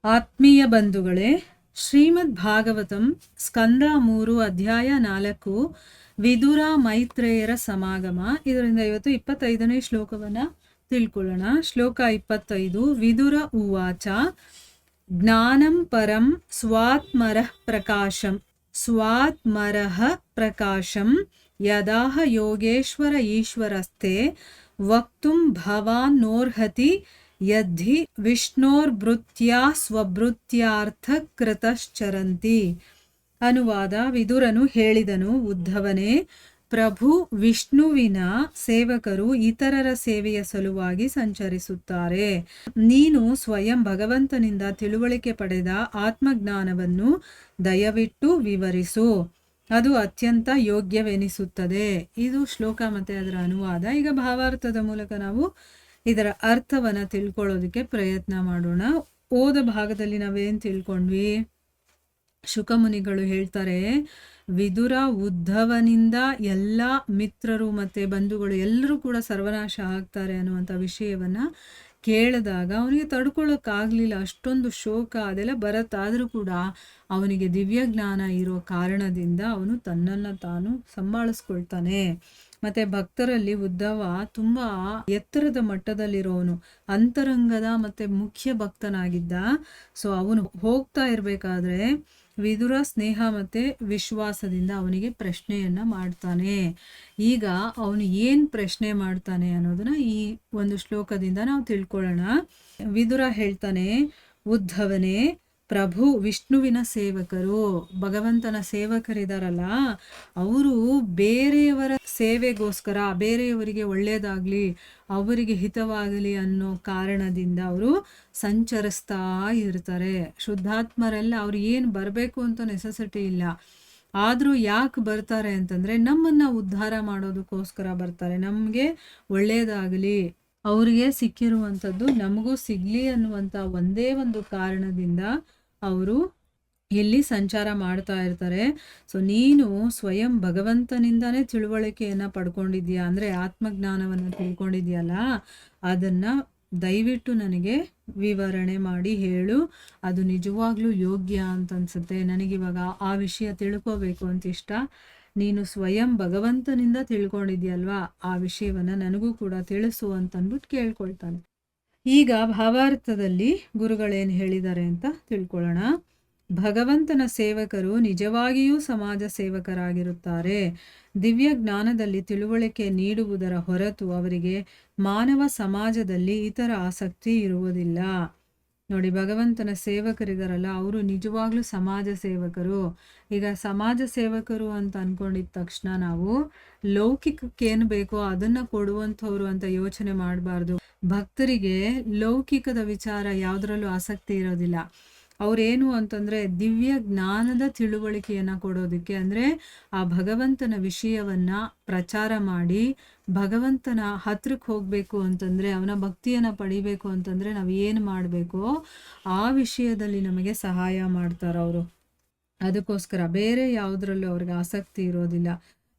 ಆತ್ಮೀಯ ಬಂಧುಗಳೇ, ಶ್ರೀಮದ್ ಭಾಗವತಂ ಸ್ಕಂದ 3 ಅಧ್ಯಾಯ 4 ವಿದುರ ಮೈತ್ರೇಯರ ಸಮಾಗಮ. ಇದರಿಂದ ಇವತ್ತು 25ನೇ ಶ್ಲೋಕವನ್ನ ತಿಳ್ಕೊಳ್ಳೋಣ. ಶ್ಲೋಕ 25. ವಿದುರ ಉವಾಚ ಜ್ಞಾನಂ ಪರಂ ಸ್ವಾತ್ಮರಃ ಪ್ರಕಾಶಂ ಯದಾಹ ಯೋಗೇಶ್ವರ ಈಶ್ವರಸ್ತೆ ವಕ್ತುಂ ಭವಾನ್ನೋರ್ಹತಿ ಯದ್ಧಿ ವಿಷ್ಣೋರ್ಭೃತ್ಯಾ ಸ್ವಭೃತ್ಯಾರ್ಥ ಕೃತಶ್ಚರಂತಿ. ಅನುವಾದ. ವಿದುರನು ಹೇಳಿದನು, ಉದ್ಧವನೇ, ಪ್ರಭು ವಿಷ್ಣುವಿನ ಸೇವಕರು ಇತರರ ಸೇವೆಯ ಸಲುವಾಗಿ ಸಂಚರಿಸುತ್ತಾರೆ. ನೀನು ಸ್ವಯಂ ಭಗವಂತನಿಂದ ತಿಳುವಳಿಕೆ ಪಡೆದ ಆತ್ಮಜ್ಞಾನವನ್ನು ದಯವಿಟ್ಟು ವಿವರಿಸು, ಅದು ಅತ್ಯಂತ ಯೋಗ್ಯವೆನಿಸುತ್ತದೆ. ಇದು ಶ್ಲೋಕ ಮತ್ತೆ ಅದರ ಅನುವಾದ. ಈಗ ಭಾವಾರ್ಥದ ಮೂಲಕ ನಾವು ಇದರ ಅರ್ಥವನ್ನ ತಿಳ್ಕೊಳ್ಳೋದಕ್ಕೆ ಪ್ರಯತ್ನ ಮಾಡೋಣ. ಓದ ಭಾಗದಲ್ಲಿ ನಾವೇನ್ ತಿಳ್ಕೊಂಡ್ವಿ? ಶುಕಮುನಿಗಳು ಹೇಳ್ತಾರೆ, ವಿದುರ ಉದ್ಧವನಿಂದ ಎಲ್ಲ ಮಿತ್ರರು ಮತ್ತೆ ಬಂಧುಗಳು ಎಲ್ಲರೂ ಕೂಡ ಸರ್ವನಾಶ ಆಗ್ತಾರೆ ಅನ್ನುವಂಥ ವಿಷಯವನ್ನ ಕೇಳಿದಾಗ ಅವನಿಗೆ ತಡ್ಕೊಳ್ಳೋಕ್ಕಾಗಲಿಲ್ಲ. ಅಷ್ಟೊಂದು ಶೋಕ ಅದೆಲ್ಲ ಬರತ್ತಾದರೂ ಕೂಡ ಅವನಿಗೆ ದಿವ್ಯ ಜ್ಞಾನ ಇರೋ ಕಾರಣದಿಂದ ಅವನು ತನ್ನನ್ನು ತಾನು ಸಂಭಾಳಿಸ್ಕೊಳ್ತಾನೆ. ಮತ್ತೆ ಭಕ್ತರಲ್ಲಿ ಉದ್ಧವ ತುಂಬಾ ಎತ್ತರದ ಮಟ್ಟದಲ್ಲಿರೋನು, ಅಂತರಂಗದ ಮತ್ತೆ ಮುಖ್ಯ ಭಕ್ತನಾಗಿದ್ದ. ಸೊ ಅವನು ಹೋಗ್ತಾ ಇರ್ಬೇಕಾದ್ರೆ ವಿದುರ ಸ್ನೇಹ ಮತ್ತೆ ವಿಶ್ವಾಸದಿಂದ ಅವನಿಗೆ ಪ್ರಶ್ನೆಯನ್ನ ಮಾಡ್ತಾನೆ. ಈಗ ಅವನು ಏನ್ ಪ್ರಶ್ನೆ ಮಾಡ್ತಾನೆ ಅನ್ನೋದನ್ನ ಈ ಒಂದು ಶ್ಲೋಕದಿಂದ ನಾವು ತಿಳ್ಕೊಳ್ಳೋಣ. ವಿದುರ ಹೇಳ್ತಾನೆ, ಉದ್ಧವನೇ, ಪ್ರಭು ವಿಷ್ಣುವಿನ ಸೇವಕರು, ಭಗವಂತನ ಸೇವಕರಿದಾರಲ್ಲ, ಅವರು ಬೇರೆಯವರ ಸೇವೆಗೋಸ್ಕರ, ಬೇರೆಯವರಿಗೆ ಒಳ್ಳೇದಾಗ್ಲಿ, ಅವರಿಗೆ ಹಿತವಾಗಲಿ ಅನ್ನೋ ಕಾರಣದಿಂದ ಅವರು ಸಂಚರಿಸ್ತಾ ಇರ್ತಾರೆ. ಶುದ್ಧಾತ್ಮರೆಲ್ಲ ಅವ್ರು ಏನು ಬರಬೇಕು ಅಂತ ನೆಸೆಸಿಟಿ ಇಲ್ಲ. ಆದರೂ ಯಾಕೆ ಬರ್ತಾರೆ ಅಂತಂದ್ರೆ ನಮ್ಮನ್ನ ಉದ್ಧಾರ ಮಾಡೋದಕ್ಕೋಸ್ಕರ ಬರ್ತಾರೆ. ನಮಗೆ ಒಳ್ಳೇದಾಗಲಿ, ಅವರಿಗೆ ಸಿಕ್ಕಿರುವಂಥದ್ದು ನಮಗೂ ಸಿಗ್ಲಿ ಅನ್ನುವಂಥ ಒಂದೇ ಒಂದು ಕಾರಣದಿಂದ ಅವರು ಇಲ್ಲಿ ಸಂಚಾರ ಮಾಡ್ತಾ ಇರ್ತಾರೆ. ಸೊ ನೀನು ಸ್ವಯಂ ಭಗವಂತನಿಂದಾನೇ ತಿಳುವಳಿಕೆಯನ್ನ ಪಡ್ಕೊಂಡಿದ್ಯಾ, ಅಂದ್ರೆ ಆತ್ಮಜ್ಞಾನವನ್ನು ತಿಳ್ಕೊಂಡಿದ್ಯಲ್ಲ, ಅದನ್ನ ದಯವಿಟ್ಟು ನನಗೆ ವಿವರಣೆ ಮಾಡಿ ಹೇಳು. ಅದು ನಿಜವಾಗ್ಲೂ ಯೋಗ್ಯ ಅಂತ ಅನ್ಸುತ್ತೆ. ನನಗಿವಾಗ ಆ ವಿಷಯ ತಿಳ್ಕೋಬೇಕು ಅಂತ ಇಷ್ಟ. ನೀನು ಸ್ವಯಂ ಭಗವಂತನಿಂದ ತಿಳ್ಕೊಂಡಿದ್ಯಲ್ವಾ, ಆ ವಿಷಯವನ್ನ ನನಗೂ ಕೂಡ ತಿಳಿಸು ಅಂತ ಅಂದ್ಬಿಟ್ಟು ಕೇಳ್ಕೊಳ್ತಾನೆ. ಈಗ ಭಾವಾರ್ಥದಲ್ಲಿ ಗುರುಗಳೇನು ಹೇಳಿದ್ದಾರೆ ಅಂತ ತಿಳ್ಕೊಳ್ಳೋಣ. ಭಗವಂತನ ಸೇವಕರು ನಿಜವಾಗಿಯೂ ಸಮಾಜ ಸೇವಕರಾಗಿರುತ್ತಾರೆ. ದಿವ್ಯ ಜ್ಞಾನದಲ್ಲಿ ತಿಳುವಳಿಕೆ ನೀಡುವುದರ ಹೊರತು ಅವರಿಗೆ ಮಾನವ ಸಮಾಜದಲ್ಲಿ ಇತರ ಆಸಕ್ತಿ ಇರುವುದಿಲ್ಲ. ನೋಡಿ, ಭಗವಂತನ ಸೇವಕರಿದಾರಲ್ಲ, ಅವರು ನಿಜವಾಗ್ಲೂ ಸಮಾಜ ಸೇವಕರು. ಈಗ ಸಮಾಜ ಸೇವಕರು ಅಂತ ಅನ್ಕೊಂಡಿದ ತಕ್ಷಣ ನಾವು ಲೌಕಿಕಕ್ಕೇನು ಬೇಕೋ ಅದನ್ನ ಕೊಡುವಂಥವ್ರು ಅಂತ ಯೋಚನೆ ಮಾಡಬಾರ್ದು. ಭಕ್ತರಿಗೆ ಲೌಕಿಕದ ವಿಚಾರ ಯಾವುದರಲ್ಲೂ ಆಸಕ್ತಿ ಇರೋದಿಲ್ಲ. ಅವ್ರೇನು ಅಂತಂದ್ರೆ ದಿವ್ಯ ಜ್ಞಾನದ ತಿಳುವಳಿಕೆಯನ್ನ ಕೊಡೋದಕ್ಕೆ, ಅಂದ್ರೆ ಆ ಭಗವಂತನ ವಿಷಯವನ್ನ ಪ್ರಚಾರ ಮಾಡಿ ಭಗವಂತನ ಹತ್ರಕ್ಕೆ ಹೋಗ್ಬೇಕು ಅಂತಂದ್ರೆ, ಅವನ ಭಕ್ತಿಯನ್ನ ಪಡಿಬೇಕು ಅಂತಂದ್ರೆ ನಾವು ಏನು ಮಾಡಬೇಕೋ ಆ ವಿಷಯದಲ್ಲಿ ನಮಗೆ ಸಹಾಯ ಮಾಡ್ತಾರೆ ಅವರು. ಅದಕ್ಕೋಸ್ಕರ ಬೇರೆ ಯಾವುದ್ರಲ್ಲೂ ಅವ್ರಿಗೆ ಆಸಕ್ತಿ ಇರೋದಿಲ್ಲ.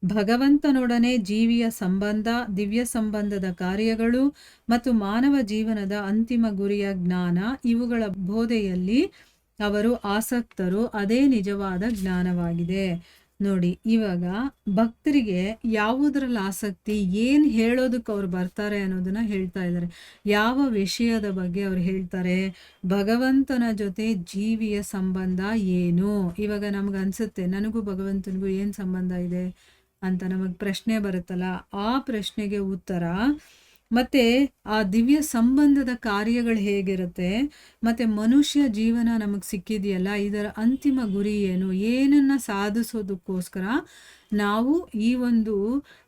ಭಗವಂತನೊಡನೆ ಜೀವಿಯ ಸಂಬಂಧ, ದಿವ್ಯ ಸಂಬಂಧದ ಕಾರ್ಯಗಳು ಮತ್ತು ಮಾನವ ಜೀವನದ ಅಂತಿಮ ಗುರಿಯ ಜ್ಞಾನ, ಇವುಗಳ ಬೋಧೆಯಲ್ಲಿ ಅವರು ಆಸಕ್ತರು. ಅದೇ ನಿಜವಾದ ಜ್ಞಾನವಾಗಿದೆ. ನೋಡಿ, ಇವಾಗ ಭಕ್ತರಿಗೆ ಯಾವುದರಲ್ಲಿ ಆಸಕ್ತಿ, ಏನು ಹೇಳೋದಕ್ಕೆ ಅವ್ರು ಬರ್ತಾರೆ ಅನ್ನೋದನ್ನ ಹೇಳ್ತಾ ಇದ್ದಾರೆ. ಯಾವ ವಿಷಯದ ಬಗ್ಗೆ ಅವ್ರು ಹೇಳ್ತಾರೆ? ಭಗವಂತನ ಜೊತೆ ಜೀವಿಯ ಸಂಬಂಧ ಏನು? ಇವಾಗ ನಮ್ಗೆ ಅನ್ಸುತ್ತೆ, ನನಗೂ ಭಗವಂತನಿಗೂ ಏನು ಸಂಬಂಧ ಇದೆ ಅಂತ ನಮಗೆ ಪ್ರಶ್ನೆ ಬರುತ್ತಲ್ಲ, ಆ ಪ್ರಶ್ನೆಗೆ ಉತ್ತರ ಮತ್ತೆ ಆ ದಿವ್ಯ ಸಂಬಂಧದ ಕಾರ್ಯಗಳು ಹೇಗಿರುತ್ತೆ, ಮತ್ತೆ ಮನುಷ್ಯ ಜೀವನ ನಮಗೆ ಸಿಕ್ಕಿದೆಯಲ್ಲ, ಇದರ ಅಂತಿಮ ಗುರಿ ಏನು, ಏನನ್ನ ಸಾಧಿಸೋದಕ್ಕೋಸ್ಕರ ನಾವು ಈ ಒಂದು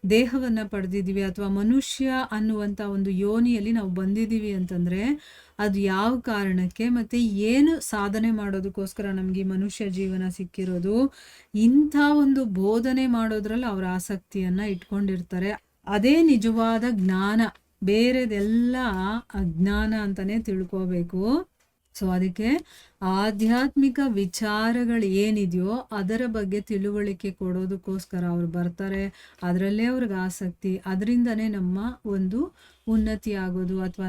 ದೇಹವನ್ನ ಪಡೆದಿದ್ದೀವಿ ಅಥವಾ ಮನುಷ್ಯ ಅನ್ನುವಂಥ ಒಂದು ಯೋನಿಯಲ್ಲಿ ನಾವು ಬಂದಿದ್ದೀವಿ ಅಂತಂದ್ರೆ ಅದು ಯಾವ ಕಾರಣಕ್ಕೆ, ಮತ್ತೆ ಏನು ಸಾಧನೆ ಮಾಡೋದಕ್ಕೋಸ್ಕರ ನಮ್ಗೆ ಈ ಮನುಷ್ಯ ಜೀವನ ಸಿಕ್ಕಿರೋದು, ಇಂಥ ಒಂದು ಬೋಧನೆ ಮಾಡೋದ್ರಲ್ಲಿ ಅವ್ರ ಆಸಕ್ತಿಯನ್ನ ಇಟ್ಕೊಂಡಿರ್ತಾರೆ. ಅದೇ ನಿಜವಾದ ಜ್ಞಾನ. ಬೇರೆದೆಲ್ಲ ಅಜ್ಞಾನ ಅಂತಾನೆ ತಿಳ್ಕೋಬೇಕು. ಸೊ ಅದಕ್ಕೆ ಆಧ್ಯಾತ್ಮಿಕ ವಿಚಾರಗಳು ಏನಿದೆಯೋ ಅದರ ಬಗ್ಗೆ ತಿಳುವಳಿಕೆ ಕೊಡೋದಕ್ಕೋಸ್ಕರ ಅವ್ರು ಬರ್ತಾರೆ. ಅದರಲ್ಲೇ ಅವ್ರಿಗೆ ಆಸಕ್ತಿ. ಅದರಿಂದನೇ ನಮ್ಮ ಒಂದು ಉನ್ನತಿ ಆಗೋದು ಅಥವಾ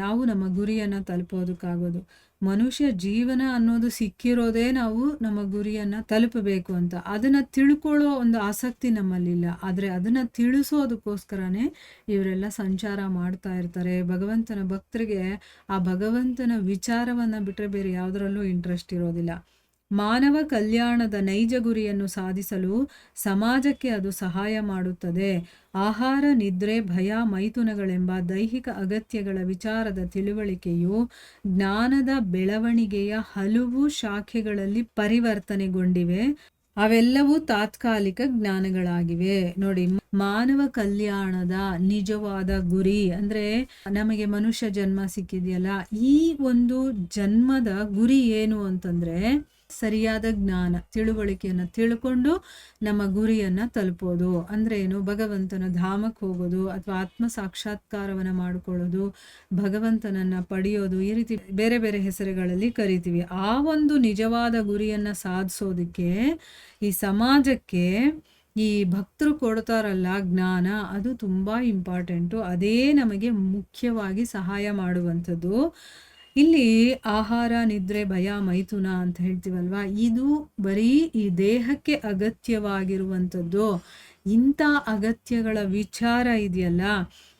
ನಾವು ನಮ್ಮ ಗುರಿಯನ್ನು ತಲುಪೋದಕ್ಕಾಗೋದು. ಮನುಷ್ಯ ಜೀವನ ಅನ್ನೋದು ಸಿಕ್ಕಿರೋದೇ ನಾವು ನಮ್ಮ ಗುರಿಯನ್ನ ತಲುಪಬೇಕು ಅಂತ. ಅದನ್ನ ತಿಳ್ಕೊಳ್ಳೋ ಒಂದು ಆಸಕ್ತಿ ನಮ್ಮಲ್ಲಿಲ್ಲ. ಆದ್ರೆ ಅದನ್ನ ತಿಳಿಸೋದಕ್ಕೋಸ್ಕರನೇ ಇವರೆಲ್ಲ ಸಂಚಾರ ಮಾಡ್ತಾ ಇರ್ತಾರೆ. ಭಗವಂತನ ಭಕ್ತರಿಗೆ ಆ ಭಗವಂತನ ವಿಚಾರವನ್ನ ಬಿಟ್ರೆ ಬೇರೆ ಯಾವುದರಲ್ಲೂ ಇಂಟ್ರೆಸ್ಟ್ ಇರೋದಿಲ್ಲ. ಮಾನವ ಕಲ್ಯಾಣದ ನೈಜ ಗುರಿಯನ್ನು ಸಾಧಿಸಲು ಸಮಾಜಕ್ಕೆ ಅದು ಸಹಾಯ ಮಾಡುತ್ತದೆ. ಆಹಾರ, ನಿದ್ರೆ, ಭಯ, ಮೈಥುನಗಳೆಂಬ ದೈಹಿಕ ಅಗತ್ಯಗಳ ವಿಚಾರದ ತಿಳುವಳಿಕೆಯು ಜ್ಞಾನದ ಬೆಳವಣಿಗೆಯ ಹಲವು ಶಾಖೆಗಳಲ್ಲಿ ಪರಿವರ್ತನೆಗೊಂಡಿವೆ. ಅವೆಲ್ಲವೂ ತಾತ್ಕಾಲಿಕ ಜ್ಞಾನಗಳಾಗಿವೆ. ನೋಡಿ, ಮಾನವ ಕಲ್ಯಾಣದ ನಿಜವಾದ ಗುರಿ ಅಂದ್ರೆ ನಮಗೆ ಮನುಷ್ಯ ಜನ್ಮ ಸಿಕ್ಕಿದೆಯಲ್ಲ, ಈ ಒಂದು ಜನ್ಮದ ಗುರಿ ಏನು ಅಂತಂದ್ರೆ ಸರಿಯಾದ ಜ್ಞಾನ ತಿಳುವಳಿಕೆಯನ್ನು ತಿಳ್ಕೊಂಡು ನಮ್ಮ ಗುರಿಯನ್ನ ತಲುಪೋದು. ಅಂದ್ರೆ ಏನು? ಭಗವಂತನ ಧಾಮಕ್ಕೆ ಹೋಗೋದು ಅಥವಾ ಆತ್ಮ ಸಾಕ್ಷಾತ್ಕಾರವನ್ನ ಮಾಡಿಕೊಳ್ಳೋದು, ಭಗವಂತನನ್ನ ಪಡೆಯೋದು, ಈ ರೀತಿ ಬೇರೆ ಬೇರೆ ಹೆಸರುಗಳಲ್ಲಿ ಕರಿತೀವಿ. ಆ ಒಂದು ನಿಜವಾದ ಗುರಿಯನ್ನ ಸಾಧಿಸೋದಕ್ಕೆ ಈ ಸಮಾಜಕ್ಕೆ ಈ ಭಕ್ತರು ಕೊಡ್ತಾರಲ್ಲ ಜ್ಞಾನ, ಅದು ತುಂಬಾ ಇಂಪಾರ್ಟೆಂಟು. ಅದೇ ನಮಗೆ ಮುಖ್ಯವಾಗಿ ಸಹಾಯ ಮಾಡುವಂಥದ್ದು. ಇಲ್ಲಿ ಆಹಾರ, ನಿದ್ರೆ, ಭಯ, ಮೈಥುನ ಅಂತ ಹೇಳ್ತೀವಲ್ವಾ, ಇದು ಬರೀ ಈ ದೇಹಕ್ಕೆ ಅಗತ್ಯವಾಗಿರುವಂಥದ್ದು. ಇಂಥ ಅಗತ್ಯಗಳ ವಿಚಾರ ಇದೆಯಲ್ಲ,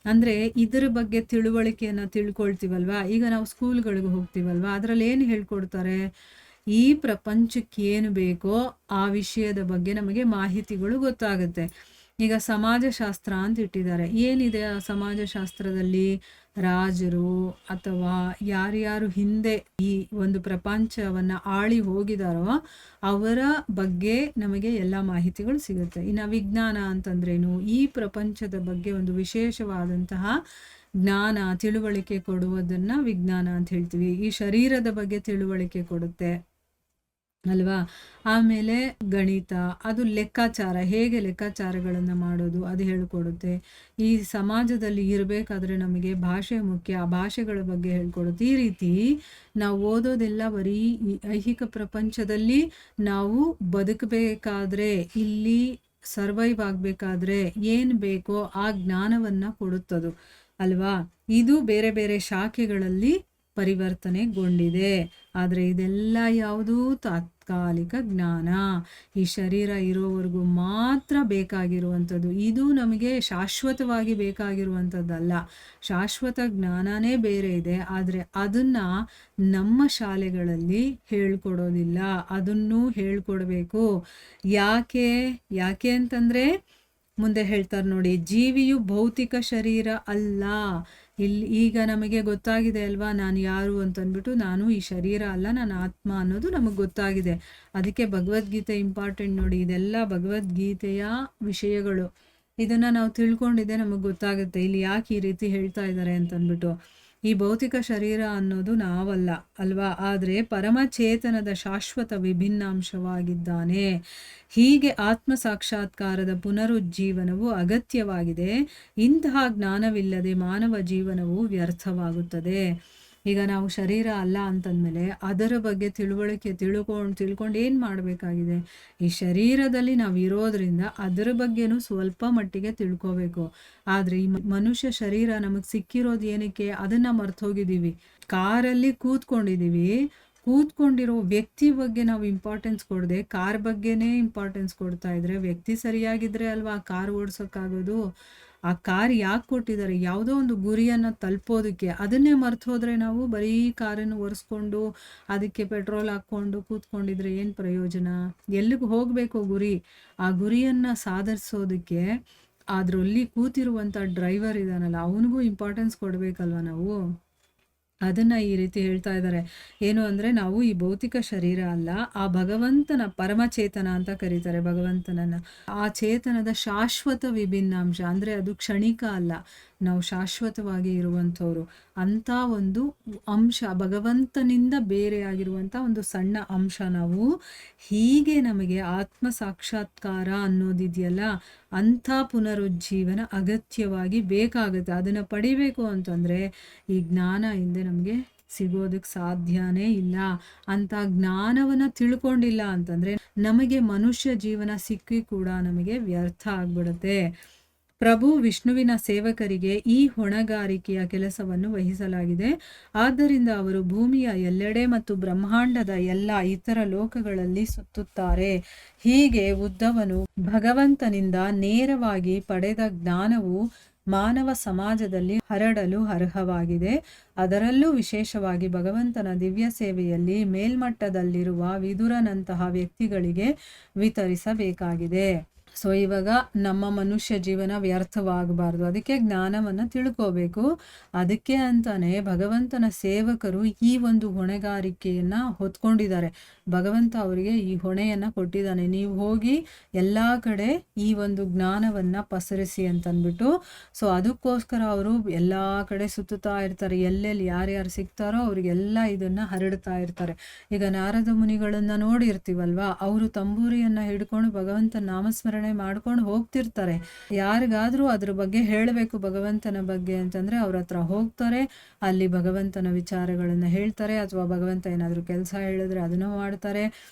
ಅಂದ್ರೆ ಇದರ ಬಗ್ಗೆ ತಿಳುವಳಿಕೆಯನ್ನ ತಿಳ್ಕೊಳ್ತೀವಲ್ವಾ. ಈಗ ನಾವು ಸ್ಕೂಲ್ಗಳಿಗೆ ಹೋಗ್ತೀವಲ್ವಾ, ಅದರಲ್ಲಿ ಏನು ಹೇಳ್ಕೊಡ್ತಾರೆ? ಈ ಪ್ರಪಂಚಕ್ಕೆ ಏನು ಬೇಕೋ ಆ ವಿಷಯದ ಬಗ್ಗೆ ನಮಗೆ ಮಾಹಿತಿಗಳು ಗೊತ್ತಾಗುತ್ತೆ. ಈಗ ಸಮಾಜಶಾಸ್ತ್ರ ಅಂತ ಇಟ್ಟಿದ್ದಾರೆ. ಏನಿದೆ ಆ ಸಮಾಜಶಾಸ್ತ್ರದಲ್ಲಿ? ರಾಜರು ಅಥವಾ ಯಾರ್ಯಾರು ಹಿಂದೆ ಈ ಒಂದು ಪ್ರಪಂಚವನ್ನ ಆಳಿ ಹೋಗಿದಾರೋ ಅವರ ಬಗ್ಗೆ ನಮಗೆ ಎಲ್ಲ ಮಾಹಿತಿಗಳು ಸಿಗುತ್ತೆ. ಇನ್ನು ವಿಜ್ಞಾನ ಅಂತಂದ್ರೇನು? ಈ ಪ್ರಪಂಚದ ಬಗ್ಗೆ ಒಂದು ವಿಶೇಷವಾದಂತಹ ಜ್ಞಾನ, ತಿಳುವಳಿಕೆ ಕೊಡುವುದನ್ನ ವಿಜ್ಞಾನ ಅಂತ ಹೇಳ್ತೀವಿ. ಈ ಶರೀರದ ಬಗ್ಗೆ ತಿಳುವಳಿಕೆ ಕೊಡುತ್ತೆ ಅಲ್ವಾ. ಆಮೇಲೆ ಗಣಿತ, ಅದು ಲೆಕ್ಕಾಚಾರ, ಹೇಗೆ ಲೆಕ್ಕಾಚಾರಗಳನ್ನು ಮಾಡೋದು ಅದು ಹೇಳ್ಕೊಡುತ್ತೆ. ಈ ಸಮಾಜದಲ್ಲಿ ಇರಬೇಕಾದ್ರೆ ನಮಗೆ ಭಾಷೆ ಮುಖ್ಯ, ಆ ಭಾಷೆಗಳ ಬಗ್ಗೆ ಹೇಳ್ಕೊಡುತ್ತೆ. ಈ ರೀತಿ ನಾವು ಓದೋದೆಲ್ಲ ಬರೀ ಈ ಐಹಿಕ ಪ್ರಪಂಚದಲ್ಲಿ ನಾವು ಬದುಕಬೇಕಾದ್ರೆ, ಇಲ್ಲಿ ಸರ್ವೈವ್ ಆಗಬೇಕಾದ್ರೆ ಏನು ಬೇಕೋ ಆ ಜ್ಞಾನವನ್ನ ಕೊಡುತ್ತದು ಅಲ್ವಾ. ಇದು ಬೇರೆ ಬೇರೆ ಶಾಖೆಗಳಲ್ಲಿ ಪರಿವರ್ತನೆಗೊಂಡಿದೆ. ಆದರೆ ಇದೆಲ್ಲ ಯಾವುದು? ತಾತ್ಕಾಲಿಕ ಜ್ಞಾನ. ಈ ಶರೀರ ಇರೋವರೆಗೂ ಮಾತ್ರ ಬೇಕಾಗಿರುವಂಥದ್ದು. ಇದು ನಮಗೆ ಶಾಶ್ವತವಾಗಿ ಬೇಕಾಗಿರುವಂಥದ್ದಲ್ಲ. ಶಾಶ್ವತ ಜ್ಞಾನನೇ ಬೇರೆ ಇದೆ, ಆದರೆ ಅದನ್ನ ನಮ್ಮ ಶಾಲೆಗಳಲ್ಲಿ ಹೇಳ್ಕೊಡೋದಿಲ್ಲ. ಅದನ್ನೂ ಹೇಳ್ಕೊಡ್ಬೇಕು. ಯಾಕೆ ಅಂತಂದ್ರೆ ಮುಂದೆ ಹೇಳ್ತಾರೆ ನೋಡಿ, ಜೀವಿಯು ಭೌತಿಕ ಶರೀರ ಅಲ್ಲ. ಈಗ ನಮಗೆ ಗೊತ್ತಾಗಿದೆ ಅಲ್ವಾ, ನಾನು ಯಾರು ಅಂತಂದ್ಬಿಟ್ಟು. ನಾನು ಈ ಶರೀರ ಅಲ್ಲ, ನಾನು ಆತ್ಮ ಅನ್ನೋದು ನಮಗೆ ಗೊತ್ತಾಗಿದೆ. ಅದಕ್ಕೆ ಭಗವದ್ಗೀತೆ ಇಂಪಾರ್ಟೆಂಟ್ ನೋಡಿ. ಇದೆಲ್ಲ ಭಗವದ್ಗೀತೆಯ ವಿಷಯಗಳು. ಇದನ್ನ ನಾವು ತಿಳ್ಕೊಂಡಿದ್ದೆ ನಮಗೆ ಗೊತ್ತಾಗುತ್ತೆ ಇಲ್ಲಿ ಯಾಕೆ ಈ ರೀತಿ ಹೇಳ್ತಾ ಇದ್ದಾರೆ ಅಂತಂದ್ಬಿಟ್ಟು. ಈ ಭೌತಿಕ ಶರೀರ ಅನ್ನೋದು ನಾವಲ್ಲ ಅಲ್ವಾ, ಆದರೆ ಪರಮಚೇತನದ ಶಾಶ್ವತ ವಿಭಿನ್ನಾಂಶವಾಗಿದ್ದಾನೆ. ಹೀಗೆ ಆತ್ಮ ಸಾಕ್ಷಾತ್ಕಾರದ ಪುನರುಜ್ಜೀವನವು ಅಗತ್ಯವಾಗಿದೆ. ಇಂತಹ ಜ್ಞಾನವಿಲ್ಲದೆ ಮಾನವ ಜೀವನವು ವ್ಯರ್ಥವಾಗುತ್ತದೆ. ಈಗ ನಾವು ಶರೀರ ಅಲ್ಲ ಅಂತಂದ್ಮೇಲೆ ಅದರ ಬಗ್ಗೆ ತಿಳುವಳಿಕೆ ತಿಳ್ಕೊಂಡು ಏನು ಮಾಡಬೇಕಾಗಿದೆ? ಈ ಶರೀರದಲ್ಲಿ ನಾವು ಇರೋದ್ರಿಂದ ಅದರ ಬಗ್ಗೆನೂ ಸ್ವಲ್ಪ ಮಟ್ಟಿಗೆ ತಿಳ್ಕೋಬೇಕು. ಆದರೆ ಈ ಮನುಷ್ಯ ಶರೀರ ನಮಗೆ ಸಿಕ್ಕಿರೋದು ಏನಕ್ಕೆ? ಅದನ್ನ ಮರ್ತೋಗಿದ್ದೀವಿ. ಕಾರಲ್ಲಿ ಕೂತ್ಕೊಂಡಿರೋ ವ್ಯಕ್ತಿ ಬಗ್ಗೆ ನಾವು ಇಂಪಾರ್ಟೆನ್ಸ್ ಕೊಡದೆ ಕಾರ್ ಬಗ್ಗೆನೇ ಇಂಪಾರ್ಟೆನ್ಸ್ ಕೊಡ್ತಾ ಇದ್ರೆ, ವ್ಯಕ್ತಿ ಸರಿಯಾಗಿದ್ರೆ ಅಲ್ವಾ ಕಾರ್ ಓಡಿಸೋಕ್ಕಾಗೋದು. ಆ ಕಾರ್ ಯಾಕೆ ಕೊಟ್ಟಿದ್ದಾರೆ? ಯಾವುದೋ ಒಂದು ಗುರಿಯನ್ನು ತಲುಪೋದಕ್ಕೆ. ಅದನ್ನೇ ಮರ್ತು ಹೋದ್ರೆ ನಾವು ಬರೀ ಕಾರನ್ನು ಒರೆಸ್ಕೊಂಡು ಅದಕ್ಕೆ ಪೆಟ್ರೋಲ್ ಹಾಕ್ಕೊಂಡು ಕೂತ್ಕೊಂಡಿದ್ರೆ ಏನು ಪ್ರಯೋಜನ? ಎಲ್ಲಿಗೆ ಹೋಗಬೇಕು ಗುರಿ? ಆ ಗುರಿಯನ್ನು ಸಾಧಿಸೋದಕ್ಕೆ ಅದರಲ್ಲಿ ಕೂತಿರುವಂಥ ಡ್ರೈವರ್ ಇದ್ದಾನಲ್ಲ, ಅವನಿಗೂ ಇಂಪಾರ್ಟೆನ್ಸ್ ಕೊಡಬೇಕಲ್ವ ನಾವು. ಅದನ್ನ ಈ ರೀತಿ ಹೇಳ್ತಾ ಇದ್ದಾರೆ. ಏನು ಅಂದ್ರೆ, ನಾವು ಈ ಭೌತಿಕ ಶರೀರ ಅಲ್ಲ, ಆ ಭಗವಂತನ ಪರಮಚೇತನ ಅಂತ ಕರೀತಾರೆ ಭಗವಂತನನ್ನ. ಆ ಚೇತನದ ಶಾಶ್ವತ ವಿಭಿನ್ನಾಂಶ ಅಂದ್ರೆ ಅದು ಕ್ಷಣಿಕ ಅಲ್ಲ, ನಾವು ಶಾಶ್ವತವಾಗಿ ಇರುವಂಥವ್ರು. ಅಂತ ಒಂದು ಅಂಶ, ಭಗವಂತನಿಂದ ಬೇರೆ ಆಗಿರುವಂಥ ಒಂದು ಸಣ್ಣ ಅಂಶ ನಾವು. ಹೀಗೆ ನಮಗೆ ಆತ್ಮ ಸಾಕ್ಷಾತ್ಕಾರ ಅನ್ನೋದಿದೆಯಲ್ಲ, ಅಂಥ ಪುನರುಜ್ಜೀವನ ಅಗತ್ಯವಾಗಿ ಬೇಕಾಗುತ್ತೆ. ಅದನ್ನು ಪಡಿಬೇಕು ಅಂತಂದರೆ ಈ ಜ್ಞಾನ ಹಿಂದೆ ನಮಗೆ ಸಿಗೋದಕ್ಕೆ ಸಾಧ್ಯನೇ ಇಲ್ಲ. ಅಂತ ಜ್ಞಾನವನ್ನು ತಿಳ್ಕೊಂಡಿಲ್ಲ ಅಂತಂದರೆ ನಮಗೆ ಮನುಷ್ಯ ಜೀವನ ಸಿಕ್ಕಿ ಕೂಡ ನಮಗೆ ವ್ಯರ್ಥ ಆಗ್ಬಿಡುತ್ತೆ. ಪ್ರಭು ವಿಷ್ಣುವಿನ ಸೇವಕರಿಗೆ ಈ ಹೊಣೆಗಾರಿಕೆಯ ಕೆಲಸವನ್ನು ವಹಿಸಲಾಗಿದೆ. ಆದ್ದರಿಂದ ಅವರು ಭೂಮಿಯ ಎಲ್ಲೆಡೆ ಮತ್ತು ಬ್ರಹ್ಮಾಂಡದ ಎಲ್ಲ ಇತರ ಲೋಕಗಳಲ್ಲಿ ಸುತ್ತುತ್ತಾರೆ. ಹೀಗೆ ಉದ್ಧವನು ಭಗವಂತನಿಂದ ನೇರವಾಗಿ ಪಡೆದ ಜ್ಞಾನವು ಮಾನವ ಸಮಾಜದಲ್ಲಿ ಹರಡಲು ಅರ್ಹವಾಗಿದೆ. ಅದರಲ್ಲೂ ವಿಶೇಷವಾಗಿ ಭಗವಂತನ ದಿವ್ಯ ಸೇವೆಯಲ್ಲಿ ಮೇಲ್ಮಟ್ಟದಲ್ಲಿರುವ ವಿದುರನಂತಹ ವ್ಯಕ್ತಿಗಳಿಗೆ ವಿತರಿಸಬೇಕಾಗಿದೆ. ಸೊ ಇವಾಗ ನಮ್ಮ ಮನುಷ್ಯ ಜೀವನ ವ್ಯರ್ಥವಾಗಬಾರ್ದು, ಅದಕ್ಕೆ ಜ್ಞಾನವನ್ನು ತಿಳ್ಕೋಬೇಕು. ಅದಕ್ಕೆ ಅಂತಾನೆ ಭಗವಂತನ ಸೇವಕರು ಈ ಒಂದು ಹೊಣೆಗಾರಿಕೆಯನ್ನು ಹೊತ್ಕೊಂಡಿದ್ದಾರೆ. ಭಗವಂತ ಅವರಿಗೆ ಈ ಹೊಣೆಯನ್ನು ಕೊಟ್ಟಿದ್ದಾನೆ, ನೀವು ಹೋಗಿ ಎಲ್ಲ ಕಡೆ ಈ ಒಂದು ಜ್ಞಾನವನ್ನು ಪಸರಿಸಿ ಅಂತಂದ್ಬಿಟ್ಟು. ಸೊ ಅದಕ್ಕೋಸ್ಕರ ಅವರು ಎಲ್ಲ ಕಡೆ ಸುತ್ತುತ್ತಾ ಇರ್ತಾರೆ. ಎಲ್ಲೆಲ್ಲಿ ಯಾರ್ಯಾರು ಸಿಗ್ತಾರೋ ಅವರಿಗೆಲ್ಲ ಇದನ್ನು ಹರಡ್ತಾ ಇರ್ತಾರೆ. ಈಗ ನಾರದ ಮುನಿಗಳನ್ನು ನೋಡಿರ್ತೀವಲ್ವಾ, ಅವರು ತಂಬೂರಿಯನ್ನು ಹಿಡ್ಕೊಂಡು ಭಗವಂತನ ನಾಮಸ್ಮರಣೆ ಮಾಡ್ಕೊಂಡು ಹೋಗ್ತಿರ್ತಾರೆ. ಯಾರಿಗಾದ್ರೂ ಅದ್ರ ಬಗ್ಗೆ ಹೇಳಬೇಕು ಭಗವಂತನ ಬಗ್ಗೆ ಅಂತಂದ್ರೆ ಅವ್ರ ಹತ್ರ ಹೋಗ್ತಾರೆ, ಅಲ್ಲಿ ಭಗವಂತನ ವಿಚಾರಗಳನ್ನ ಹೇಳ್ತಾರೆ, ಅಥವಾ ಭಗವಂತ ಏನಾದ್ರು ಕೆಲಸ ಹೇಳಿದ್ರೆ ಅದನ್ನ ಮಾಡ್ತಾರೆ.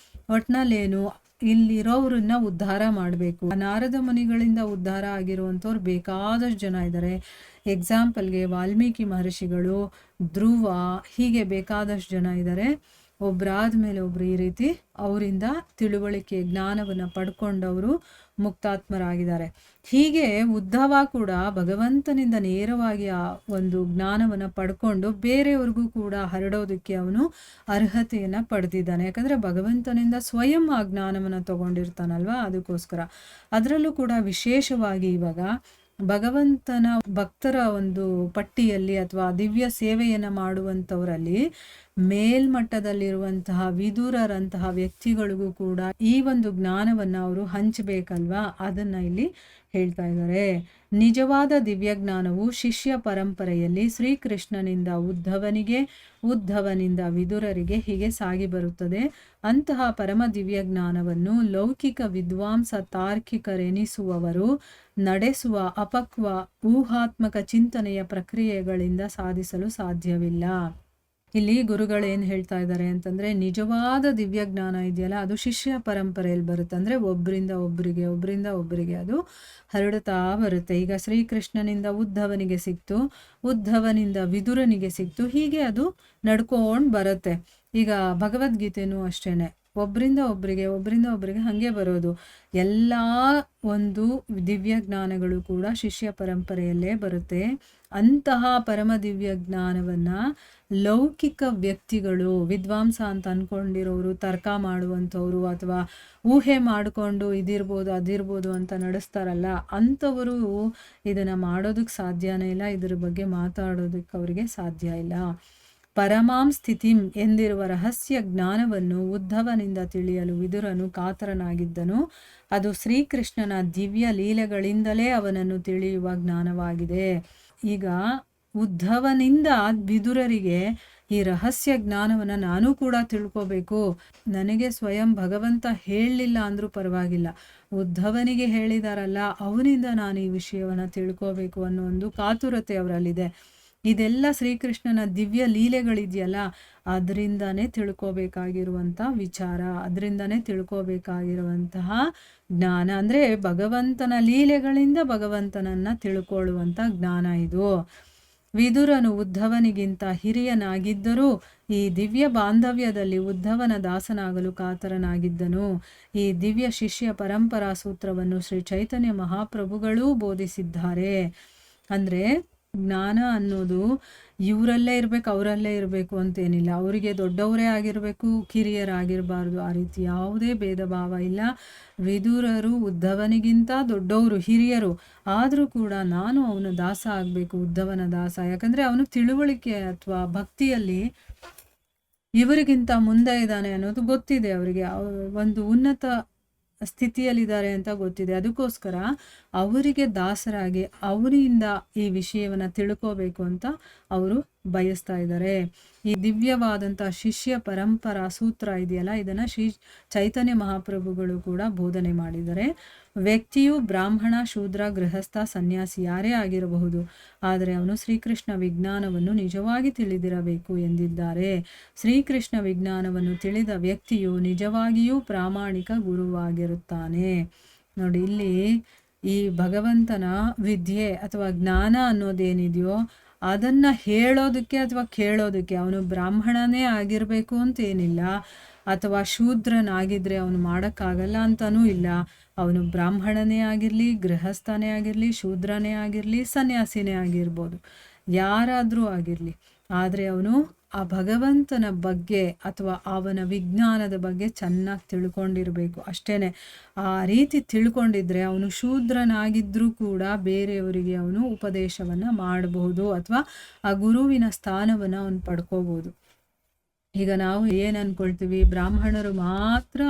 ಒಟ್ನಲ್ಲೇನು ಇಲ್ಲಿರೋರನ್ನ ಉದ್ಧಾರ ಮಾಡಬೇಕು. ನಾರದ ಮುನಿಗಳಿಂದ ಉದ್ಧಾರ ಆಗಿರುವಂಥವ್ರು ಬೇಕಾದಷ್ಟು ಜನ ಇದ್ದಾರೆ. ಎಕ್ಸಾಂಪಲ್ಗೆ ವಾಲ್ಮೀಕಿ ಮಹರ್ಷಿಗಳು, ಧ್ರುವ, ಹೀಗೆ ಬೇಕಾದಷ್ಟು ಜನ ಇದ್ದಾರೆ. ಒಬ್ಬರಾದ ಮೇಲೆ ಒಬ್ರು ಈ ರೀತಿ ಅವರಿಂದ ತಿಳುವಳಿಕೆ ಜ್ಞಾನವನ್ನು ಪಡ್ಕೊಂಡವರು ಮುಕ್ತಾತ್ಮರಾಗಿದ್ದಾರೆ. ಹೀಗೆ ಉದ್ಧವ ಕೂಡ ಭಗವಂತನಿಂದ ನೇರವಾಗಿ ಆ ಒಂದು ಜ್ಞಾನವನ್ನು ಪಡ್ಕೊಂಡು ಬೇರೆಯವ್ರಿಗೂ ಕೂಡ ಹರಡೋದಕ್ಕೆ ಅವನು ಅರ್ಹತೆಯನ್ನು ಪಡೆದಿದ್ದಾನೆ. ಯಾಕಂದರೆ ಭಗವಂತನಿಂದ ಸ್ವಯಂ ಆ ಜ್ಞಾನವನ್ನು ತಗೊಂಡಿರ್ತಾನಲ್ವ, ಅದಕ್ಕೋಸ್ಕರ. ಅದರಲ್ಲೂ ಕೂಡ ವಿಶೇಷವಾಗಿ ಇವಾಗ ಭಗವಂತನ ಭಕ್ತರ ಒಂದು ಪಟ್ಟಿಯಲ್ಲಿ ಅಥವಾ ದಿವ್ಯ ಸೇವೆಯನ್ನು ಮಾಡುವಂಥವರಲ್ಲಿ ಮೇಲ್ಮಟ್ಟದಲ್ಲಿರುವಂತಹ ವಿದುರರಂತಹ ವ್ಯಕ್ತಿಗಳಿಗೂ ಕೂಡ ಈ ಒಂದು ಜ್ಞಾನವನ್ನು ಅವರು ಹಂಚಬೇಕಲ್ವಾ, ಅದನ್ನ ಇಲ್ಲಿ ಹೇಳ್ತಾ ಇದ್ದಾರೆ. ನಿಜವಾದ ದಿವ್ಯ ಜ್ಞಾನವು ಶಿಷ್ಯ ಪರಂಪರೆಯಲ್ಲಿ ಶ್ರೀಕೃಷ್ಣನಿಂದ ಉದ್ಧವನಿಗೆ, ಉದ್ಧವನಿಂದ ವಿದುರರಿಗೆ ಹೀಗೆ ಸಾಗಿ ಬರುತ್ತದೆ. ಅಂತಹ ಪರಮ ದಿವ್ಯ ಜ್ಞಾನವನ್ನು ಲೌಕಿಕ ವಿದ್ವಾಂಸ ತಾರ್ಕಿಕರೆನಿಸುವವರು ನಡೆಸುವ ಅಪಕ್ವ ಊಹಾತ್ಮಕ ಚಿಂತನೆಯ ಪ್ರಕ್ರಿಯೆಗಳಿಂದ ಸಾಧಿಸಲು ಸಾಧ್ಯವಿಲ್ಲ. ಇಲ್ಲಿ ಗುರುಗಳೇನು ಹೇಳ್ತಾ ಇದ್ದಾರೆ ಅಂತಂದ್ರೆ, ನಿಜವಾದ ದಿವ್ಯ ಜ್ಞಾನ ಇದೆಯಲ್ಲ ಅದು ಶಿಷ್ಯ ಪರಂಪರೆಯಲ್ಲಿ ಬರುತ್ತೆ. ಅಂದ್ರೆ ಒಬ್ಬರಿಂದ ಒಬ್ಬರಿಗೆ ಅದು ಹರಡುತ್ತಾ ಬರುತ್ತೆ. ಈಗ ಶ್ರೀಕೃಷ್ಣನಿಂದ ಉದ್ಧವನಿಗೆ ಸಿಕ್ತು, ಉದ್ಧವನಿಂದ ವಿದುರನಿಗೆ ಸಿಕ್ತು, ಹೀಗೆ ಅದು ನಡ್ಕೊಂಡು ಬರುತ್ತೆ. ಈಗ ಭಗವದ್ಗೀತೆನೂ ಅಷ್ಟೇನೆ, ಒಬ್ಬರಿಂದ ಒಬ್ಬರಿಗೆ ಹಾಗೆ ಬರೋದು. ಎಲ್ಲ ಒಂದು ದಿವ್ಯ ಜ್ಞಾನಗಳು ಕೂಡ ಶಿಷ್ಯ ಪರಂಪರೆಯಲ್ಲೇ ಬರುತ್ತೆ. ಅಂತಹ ಪರಮ ದಿವ್ಯ ಜ್ಞಾನವನ್ನ ಲೌಕಿಕ ವ್ಯಕ್ತಿಗಳು, ವಿದ್ವಾಂಸ ಅಂತ ಅನ್ಕೊಂಡಿರೋರು, ತರ್ಕ ಮಾಡುವಂಥವ್ರು ಅಥವಾ ಊಹೆ ಮಾಡಿಕೊಂಡು ಇದಿರ್ಬೋದು ಅದಿರ್ಬೋದು ಅಂತ ನಡೆಸ್ತಾರಲ್ಲ, ಅಂಥವರು ಇದನ್ನು ಮಾಡೋದಕ್ಕೆ ಸಾಧ್ಯನೇ ಇಲ್ಲ, ಇದ್ರ ಬಗ್ಗೆ ಮಾತಾಡೋದಕ್ಕೆ ಅವರಿಗೆ ಸಾಧ್ಯ ಇಲ್ಲ. ಪರಮಾಂ ಸ್ಥಿತಿಂ ಎಂದಿರುವ ರಹಸ್ಯ ಜ್ಞಾನವನ್ನು ಉದ್ಧವನಿಂದ ತಿಳಿಯಲು ವಿದುರನು ಕಾತರನಾಗಿದ್ದನು. ಅದು ಶ್ರೀಕೃಷ್ಣನ ದಿವ್ಯ ಲೀಲೆಗಳಿಂದಲೇ ಅವನನ್ನು ತಿಳಿಯುವ ಜ್ಞಾನವಾಗಿದೆ. ಈಗ ಉದ್ಧವನಿಂದ ವಿದುರರಿಗೆ ಈ ರಹಸ್ಯ ಜ್ಞಾನವನ್ನು ನಾನು ಕೂಡ ತಿಳ್ಕೋಬೇಕು, ನನಗೆ ಸ್ವಯಂ ಭಗವಂತ ಹೇಳಲಿಲ್ಲ ಅಂದ್ರೂ ಪರವಾಗಿಲ್ಲ, ಉದ್ಧವನಿಗೆ ಹೇಳಿದಾರಲ್ಲ ಅವನಿಂದ ನಾನು ಈ ವಿಷಯವನ್ನು ತಿಳ್ಕೋಬೇಕು ಅನ್ನೋ ಒಂದು ಕಾತುರತೆ ಅವರಲ್ಲಿದೆ. ಇದೆಲ್ಲ ಶ್ರೀಕೃಷ್ಣನ ದಿವ್ಯ ಲೀಲೆಗಳಿದೆಯಲ್ಲ ಅದರಿಂದನೇ ತಿಳ್ಕೋಬೇಕಾಗಿರುವಂಥ ವಿಚಾರ, ಅದರಿಂದನೇ ತಿಳ್ಕೋಬೇಕಾಗಿರುವಂತಹ ಜ್ಞಾನ. ಅಂದರೆ ಭಗವಂತನ ಲೀಲೆಗಳಿಂದ ಭಗವಂತನನ್ನ ತಿಳ್ಕೊಳ್ಳುವಂಥ ಜ್ಞಾನ ಇದು. ವಿದುರನು ಉದ್ಧವನಿಗಿಂತ ಹಿರಿಯನಾಗಿದ್ದರೂ ಈ ದಿವ್ಯ ಬಾಂಧವ್ಯದಲ್ಲಿ ಉದ್ಧವನ ದಾಸನಾಗಲು ಕಾತರನಾಗಿದ್ದನು. ಈ ದಿವ್ಯ ಶಿಷ್ಯ ಪರಂಪರಾ ಸೂತ್ರವನ್ನು ಶ್ರೀ ಚೈತನ್ಯ ಮಹಾಪ್ರಭುಗಳೂ ಬೋಧಿಸಿದ್ದಾರೆ. ಅಂದರೆ ಜ್ಞಾನ ಅನ್ನೋದು ಇವರಲ್ಲೇ ಇರಬೇಕು ಅವರಲ್ಲೇ ಇರಬೇಕು ಅಂತೇನಿಲ್ಲ, ಅವರಿಗೆ ದೊಡ್ಡವರೇ ಆಗಿರಬೇಕು ಕಿರಿಯರಾಗಿರಬಾರ್ದು, ಆ ರೀತಿ ಯಾವುದೇ ಭೇದ ಭಾವ ಇಲ್ಲ. ವಿದುರರು ಉದ್ಧವನಿಗಿಂತ ದೊಡ್ಡವರು, ಹಿರಿಯರು, ಆದರೂ ಕೂಡ ನಾನು ಅವನ ದಾಸ ಆಗಬೇಕು, ಉದ್ಧವನ ದಾಸ. ಯಾಕಂದರೆ ಅವನು ತಿಳುವಳಿಕೆ ಅಥವಾ ಭಕ್ತಿಯಲ್ಲಿ ಇವರಿಗಿಂತ ಮುಂದೆ ಇದ್ದಾನೆ ಅನ್ನೋದು ಗೊತ್ತಿದೆ, ಅವರಿಗೆ ಒಂದು ಉನ್ನತ ಸ್ಥಿತಿಯಲ್ಲಿದ್ದಾರೆ ಅಂತ ಗೊತ್ತಿದೆ. ಅದಕ್ಕೋಸ್ಕರ ಅವರಿಗೆ ದಾಸರಾಗಿ ಅವರಿಂದ ಈ ವಿಷಯವನ್ನು ತಿಳ್ಕೋಬೇಕು ಅಂತ ಅವರು ಬಯಸ್ತಾ ಇದ್ದಾರೆ. ಈ ದಿವ್ಯವಾದಂಥ ಶಿಷ್ಯ ಪರಂಪರಾ ಸೂತ್ರ ಇದೆಯಲ್ಲ, ಇದನ್ನು ಶ್ರೀ ಚೈತನ್ಯ ಮಹಾಪ್ರಭುಗಳು ಕೂಡ ಬೋಧನೆ ಮಾಡಿದ್ದಾರೆ. ವ್ಯಕ್ತಿಯು ಬ್ರಾಹ್ಮಣ, ಶೂದ್ರ, ಗೃಹಸ್ಥ, ಸನ್ಯಾಸಿ ಯಾರೇ ಆಗಿರಬಹುದು, ಆದರೆ ಅವನು ಶ್ರೀಕೃಷ್ಣ ವಿಜ್ಞಾನವನ್ನು ನಿಜವಾಗಿ ತಿಳಿದಿರಬೇಕು ಎಂದಿದ್ದಾರೆ. ಶ್ರೀಕೃಷ್ಣ ವಿಜ್ಞಾನವನ್ನು ತಿಳಿದ ವ್ಯಕ್ತಿಯು ನಿಜವಾಗಿಯೂ ಪ್ರಾಮಾಣಿಕ ಗುರುವಾಗಿರುತ್ತಾನೆ. ನೋಡಿ, ಇಲ್ಲಿ ಈ ಭಗವಂತನ ವಿದ್ಯೆ ಅಥವಾ ಜ್ಞಾನ ಅನ್ನೋದೇನಿದೆಯೋ ಅದನ್ನು ಹೇಳೋದಕ್ಕೆ ಅಥವಾ ಕೇಳೋದಕ್ಕೆ ಅವನು ಬ್ರಾಹ್ಮಣನೇ ಆಗಿರಬೇಕು ಅಂತೇನಿಲ್ಲ, ಅಥವಾ ಶೂದ್ರನಾಗಿದ್ದರೆ ಅವನು ಮಾಡೋಕ್ಕಾಗಲ್ಲ ಅಂತನೂ ಇಲ್ಲ. ಅವನು ಬ್ರಾಹ್ಮಣನೇ ಆಗಿರಲಿ, ಗೃಹಸ್ಥನೇ ಆಗಿರಲಿ, ಶೂದ್ರನೇ ಆಗಿರಲಿ, ಸನ್ಯಾಸಿನೇ ಆಗಿರ್ಬೋದು, ಯಾರಾದರೂ ಆಗಿರಲಿ. ಆದರೆ ಅವನು ಆ ಭಗವಂತನ ಬಗ್ಗೆ ಅಥವಾ ಅವನ ವಿಜ್ಞಾನದ ಬಗ್ಗೆ ಚೆನ್ನಾಗಿ ತಿಳ್ಕೊಂಡಿರಬೇಕು ಅಷ್ಟೇ. ಆ ರೀತಿ ತಿಳ್ಕೊಂಡಿದ್ರೆ ಅವನು ಶೂದ್ರನಾಗಿದ್ದರೂ ಕೂಡ ಬೇರೆಯವರಿಗೆ ಅವನು ಉಪದೇಶವನ್ನು ಮಾಡಬಹುದು ಅಥವಾ ಆ ಗುರುವಿನ ಸ್ಥಾನವನ್ನು ಅವನು ಪಡ್ಕೋಬೋದು. ಈಗ ನಾವು ಏನು ಅಂದ್ಕೊಳ್ತೀವಿ, ಬ್ರಾಹ್ಮಣರು ಮಾತ್ರ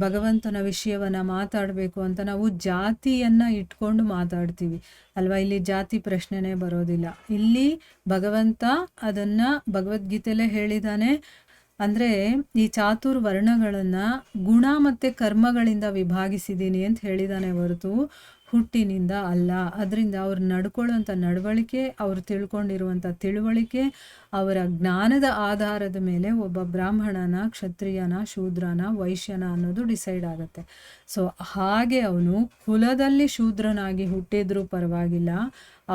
ಭಗವಂತನ ವಿಷಯವನ್ನು ಮಾತಾಡಬೇಕು ಅಂತ ನಾವು ಜಾತಿಯನ್ನು ಇಟ್ಕೊಂಡು ಮಾತಾಡ್ತೀವಿ ಅಲ್ವಾ. ಇಲ್ಲಿ ಜಾತಿ ಪ್ರಶ್ನೆನೇ ಬರೋದಿಲ್ಲ. ಇಲ್ಲಿ ಭಗವಂತ ಅದನ್ನು ಭಗವದ್ಗೀತೆಯಲ್ಲೇ ಹೇಳಿದ್ದಾನೆ. ಅಂದರೆ ಈ ಚಾತುರ್ವರ್ಣಗಳನ್ನು ಗುಣ ಮತ್ತು ಕರ್ಮಗಳಿಂದ ವಿಭಾಗಿಸಿದ್ದೀನಿ ಅಂತ ಹೇಳಿದ್ದಾನೆ ಹೊರತು ಹುಟ್ಟಿನಿಂದ ಅಲ್ಲ. ಅದರಿಂದ ಅವ್ರು ನಡ್ಕೊಳ್ಳೋಂಥ ನಡವಳಿಕೆ, ಅವ್ರು ತಿಳ್ಕೊಂಡಿರುವಂಥ ತಿಳುವಳಿಕೆ, ಅವರ ಜ್ಞಾನದ ಆಧಾರದ ಮೇಲೆ ಒಬ್ಬ ಬ್ರಾಹ್ಮಣನ, ಕ್ಷತ್ರಿಯನ, ಶೂದ್ರನ, ವೈಶ್ಯನ ಅನ್ನೋದು ಡಿಸೈಡ್ ಆಗುತ್ತೆ. ಸೊ ಹಾಗೆ ಅವನು ಕುಲದಲ್ಲಿ ಶೂದ್ರನಾಗಿ ಹುಟ್ಟಿದ್ರೂ ಪರವಾಗಿಲ್ಲ,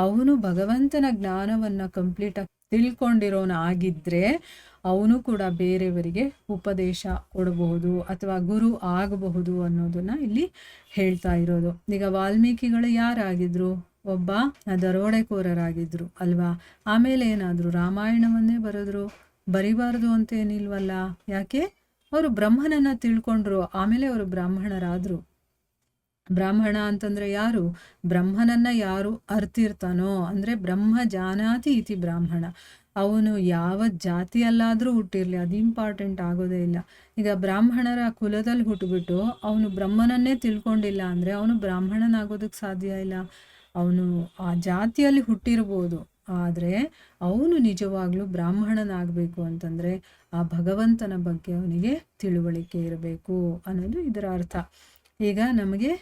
ಅವನು ಭಗವಂತನ ಜ್ಞಾನವನ್ನು ಕಂಪ್ಲೀಟಾಗಿ ತಿಳ್ಕೊಂಡಿರೋನಾಗಿದ್ದರೆ ಅವನು ಕೂಡ ಬೇರೆಯವರಿಗೆ ಉಪದೇಶ ಕೊಡಬಹುದು ಅಥವಾ ಗುರು ಆಗಬಹುದು ಅನ್ನೋದನ್ನು ಇಲ್ಲಿ ಹೇಳ್ತಾ ಇರೋದು. ಈಗ ವಾಲ್ಮೀಕಿಗಳು ಯಾರಾಗಿದ್ರು? ಒಬ್ಬ ದರೋಡೆಕೋರರಾಗಿದ್ರು ಅಲ್ವಾ. ಆಮೇಲೆ ಏನಾದರೂ ರಾಮಾಯಣವನ್ನೇ ಬರೆದ್ರು? ಬರಿಬಾರ್ದು ಅಂತೇನಿಲ್ವಲ್ಲ. ಯಾಕೆ? ಅವರು ಬ್ರಹ್ಮನನ್ನು ತಿಳ್ಕೊಂಡ್ರು, ಆಮೇಲೆ ಅವರು ಬ್ರಾಹ್ಮಣರಾದರು. ಬ್ರಾಹ್ಮಣ ಅಂತಂದರೆ ಯಾರು? ಬ್ರಹ್ಮನನ್ನು ಯಾರು ಅರ್ತಿರ್ತಾನೋ, ಅಂದರೆ ಬ್ರಹ್ಮ ಜಾನಾತಿ ಇತಿ ಬ್ರಾಹ್ಮಣ. ಅವನು ಯಾವ ಜಾತಿಯಲ್ಲಾದರೂ ಹುಟ್ಟಿರಲಿ, ಅದು ಇಂಪಾರ್ಟೆಂಟ್ ಆಗೋದೇ ಇಲ್ಲ. ಈಗ ಬ್ರಾಹ್ಮಣರ ಕುಲದಲ್ಲಿ ಹುಟ್ಟುಬಿಟ್ಟು ಅವನು ಬ್ರಹ್ಮನನ್ನೇ ತಿಳ್ಕೊಂಡಿಲ್ಲ ಅಂದರೆ ಅವನು ಬ್ರಾಹ್ಮಣನಾಗೋದಕ್ಕೆ ಸಾಧ್ಯ ಇಲ್ಲ. ಅವನು ಆ ಜಾತಿಯಲ್ಲಿ ಹುಟ್ಟಿರ್ಬೋದು, ಆದರೆ ಅವನು ನಿಜವಾಗ್ಲೂ ಬ್ರಾಹ್ಮಣನಾಗಬೇಕು ಅಂತಂದರೆ ಆ ಭಗವಂತನ ಬಗ್ಗೆ ಅವನಿಗೆ ತಿಳುವಳಿಕೆ ಇರಬೇಕು ಅನ್ನೋದು ಇದರ ಅರ್ಥ. ಈಗ ನಮಗೆ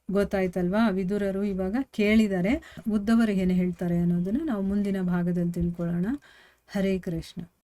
ಗೊತ್ತಾಯ್ತಲ್ವಾ? ವಿದುರರು ಇವಾಗ ಕೇಳಿದ್ದಾರೆ, ಉದ್ದವರು ಏನು ಹೇಳ್ತಾರೆ ಅನ್ನೋದನ್ನು ನಾವು ಮುಂದಿನ ಭಾಗದಲ್ಲಿ ತಿಳ್ಕೊಳ್ಳೋಣ. ಹರೇ ಕೃಷ್ಣ.